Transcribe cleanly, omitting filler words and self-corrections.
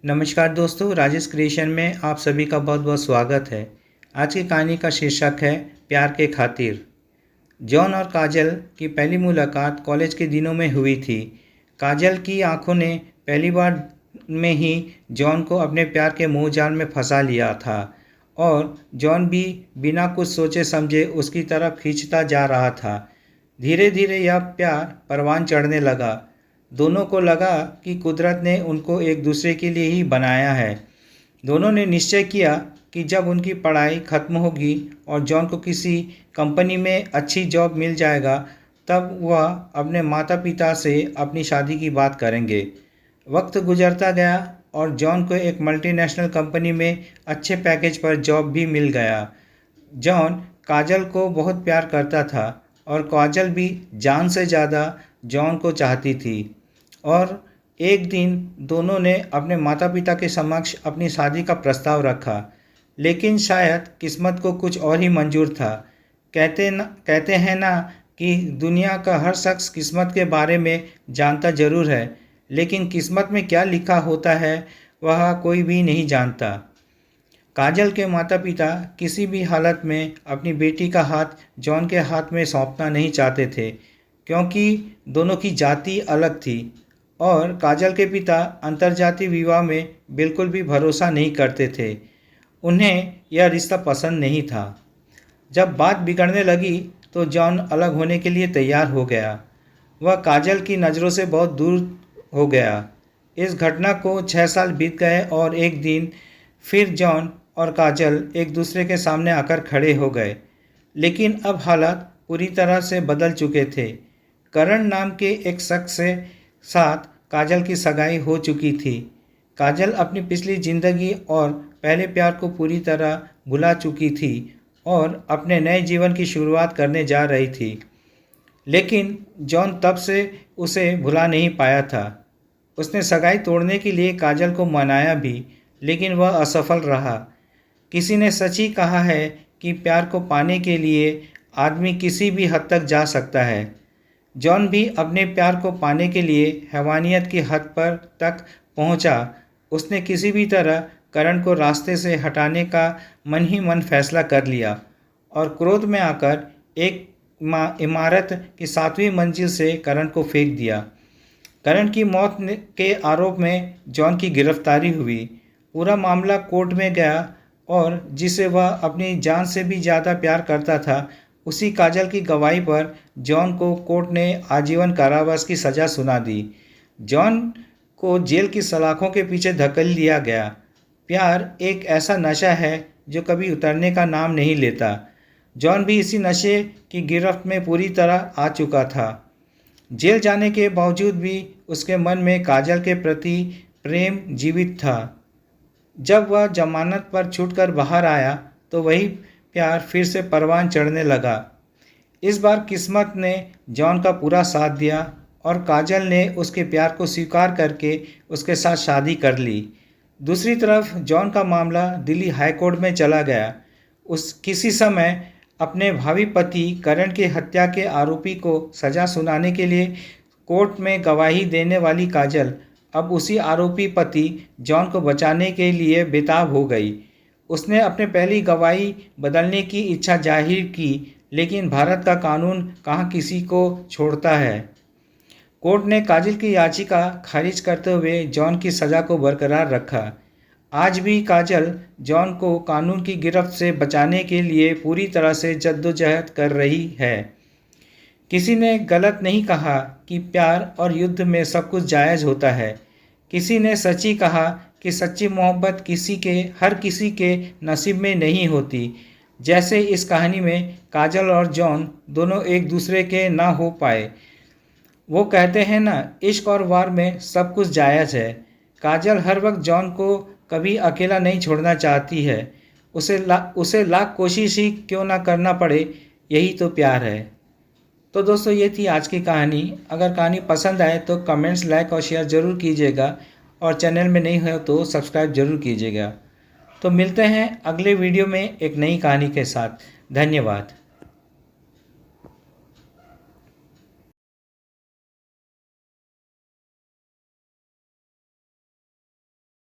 नमस्कार दोस्तों, राजेश क्रिएशन में आप सभी का बहुत बहुत स्वागत है। आज की कहानी का शीर्षक है प्यार के खातिर। जॉन और काजल की पहली मुलाकात कॉलेज के दिनों में हुई थी। काजल की आंखों ने पहली बार में ही जॉन को अपने प्यार के मोह जाल में फंसा लिया था और जॉन भी बिना कुछ सोचे समझे उसकी तरफ खींचता जा रहा था। धीरे धीरे यह प्यार परवान चढ़ने लगा। दोनों को लगा कि कुदरत ने उनको एक दूसरे के लिए ही बनाया है। दोनों ने निश्चय किया कि जब उनकी पढ़ाई खत्म होगी और जॉन को किसी कंपनी में अच्छी जॉब मिल जाएगा तब वह अपने माता पिता से अपनी शादी की बात करेंगे। वक्त गुजरता गया और जॉन को एक मल्टीनेशनल कंपनी में अच्छे पैकेज पर जॉब भी मिल गया। जॉन काजल को बहुत प्यार करता था और काजल भी जान से ज़्यादा जॉन को चाहती थी और एक दिन दोनों ने अपने माता पिता के समक्ष अपनी शादी का प्रस्ताव रखा, लेकिन शायद किस्मत को कुछ और ही मंजूर था। कहते हैं ना कि दुनिया का हर शख्स किस्मत के बारे में जानता ज़रूर है, लेकिन किस्मत में क्या लिखा होता है वह कोई भी नहीं जानता। काजल के माता पिता किसी भी हालत में अपनी बेटी का हाथ जॉन के हाथ में सौंपना नहीं चाहते थे, क्योंकि दोनों की जाति अलग थी और काजल के पिता अंतर्जातीय विवाह में बिल्कुल भी भरोसा नहीं करते थे। उन्हें यह रिश्ता पसंद नहीं था। जब बात बिगड़ने लगी तो जॉन अलग होने के लिए तैयार हो गया। वह काजल की नज़रों से बहुत दूर हो गया। इस घटना को 6 साल बीत गए और एक दिन फिर जॉन और काजल एक दूसरे के सामने आकर खड़े हो गए, लेकिन अब हालात पूरी तरह से बदल चुके थे। करण नाम के एक शख्स से साथ काजल की सगाई हो चुकी थी। काजल अपनी पिछली जिंदगी और पहले प्यार को पूरी तरह भुला चुकी थी और अपने नए जीवन की शुरुआत करने जा रही थी, लेकिन जॉन तब से उसे भुला नहीं पाया था। उसने सगाई तोड़ने के लिए काजल को मनाया भी, लेकिन वह असफल रहा। किसी ने सच ही कहा है कि प्यार को पाने के लिए आदमी किसी भी हद तक जा सकता है। जॉन भी अपने प्यार को पाने के लिए हैवानियत की हद पर तक पहुंचा। उसने किसी भी तरह करण को रास्ते से हटाने का मन ही मन फैसला कर लिया और क्रोध में आकर एक इमारत की 7वीं मंजिल से करण को फेंक दिया। करण की मौत के आरोप में जॉन की गिरफ्तारी हुई। पूरा मामला कोर्ट में गया और जिसे वह अपनी जान से भी ज़्यादा प्यार करता था, उसी काजल की गवाही पर जॉन को कोर्ट ने आजीवन कारावास की सज़ा सुना दी। जॉन को जेल की सलाखों के पीछे धकेल दिया गया। प्यार एक ऐसा नशा है जो कभी उतरने का नाम नहीं लेता। जॉन भी इसी नशे की गिरफ्त में पूरी तरह आ चुका था। जेल जाने के बावजूद भी उसके मन में काजल के प्रति प्रेम जीवित था। जब वह जमानत पर छूटकर बाहर आया तो वही प्यार फिर से परवान चढ़ने लगा। इस बार किस्मत ने जॉन का पूरा साथ दिया और काजल ने उसके प्यार को स्वीकार करके उसके साथ शादी कर ली। दूसरी तरफ जॉन का मामला दिल्ली हाई कोर्ट में चला गया। उस किसी समय अपने भावी पति करण की हत्या के आरोपी को सज़ा सुनाने के लिए कोर्ट में गवाही देने वाली काजल अब उसी आरोपी पति जॉन को बचाने के लिए बेताब हो गई। उसने अपने पहली गवाही बदलने की इच्छा जाहिर की, लेकिन भारत का कानून कहाँ किसी को छोड़ता है। कोर्ट ने काजल की याचिका खारिज करते हुए जॉन की सज़ा को बरकरार रखा। आज भी काजल जॉन को कानून की गिरफ्त से बचाने के लिए पूरी तरह से जद्दोजहद कर रही है। किसी ने गलत नहीं कहा कि प्यार और युद्ध में सब कुछ जायज़ होता है। किसी ने सच ही कहा कि सच्ची मोहब्बत हर किसी के नसीब में नहीं होती। जैसे इस कहानी में काजल और जॉन दोनों एक दूसरे के ना हो पाए। वो कहते हैं ना, इश्क और वार में सब कुछ जायज़ है। काजल हर वक्त जॉन को कभी अकेला नहीं छोड़ना चाहती है। उसे लाख कोशिश ही क्यों ना करना पड़े, यही तो प्यार है। तो दोस्तों, ये थी आज की कहानी। अगर कहानी पसंद आए तो कमेंट्स, लाइक और शेयर ज़रूर कीजिएगा और चैनल में नहीं हो तो सब्सक्राइब ज़रूर कीजिएगा। तो मिलते हैं अगले वीडियो में एक नई कहानी के साथ। धन्यवाद।